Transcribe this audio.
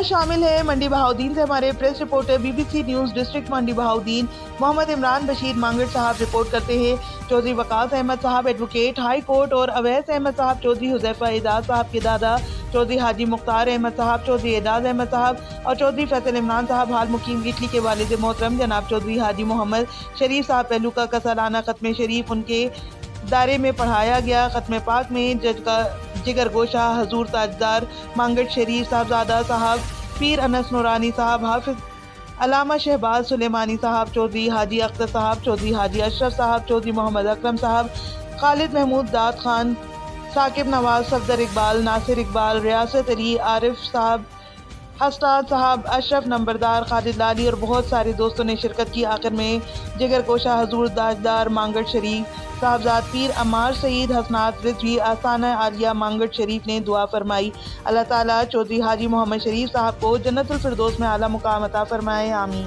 शामिल है मंडी बहाउद्दीन से हमारे press reporter BBC news district Mandi Bahauddin Mohammad Imran Bashir Mangar साहब रिपोर्ट करते हैं। चौधरी वकास अहमद साहब एडवोकेट हाई कोर्ट और अवैस अहमद साहब चौधरी हुज़ैफा एजाज साहब के दादा चौधरी हाजी मुख्तार अहमद साहब चौधरी एजाज अहमद साहब और चौधरी फैसल इमरान साहब हाल मुकीम इटली के वालिद मोहतरम जनाब चौधरी हाजी मोहम्मद शरीफ साहब पहलुका का सालाना खत्म शरीफ उनके दायरे में पढ़ाया गया। खत्म पाक में जज का जिगर गोशा हजूर ताजदार मांगड़ शरीफ साहबजादा साहब पीर अनस नूरानी साहब हाफिज अलामा शहबाज सुलेमानी साहब चौधरी हाजी अख्तर साहब चौधरी हाजी अशरफ साहब चौधरी मोहम्मद अकरम साहब खालिद महमूद दाद खान साकिब नवाज सफदर इकबाल नासिर इकबाल रियासत अली आरिफ साहब हस्ताद साहब अशरफ नंबरदार खालिद लाली और बहुत सारे दोस्तों ने शिरकत की। आखिर में जिगर कोशा हजूर दाजदार मांगड़ शरीफ साहबजाद पीर अमार सईद हसनात रिजवी आसाना आलिया मांगड़ शरीफ ने दुआ फरमाई। अल्लाह ताला चौधरी हाजी मोहम्मद शरीफ साहब को जन्नतुल फिरदौस में आला मुकाम अता फरमाए, आमीन।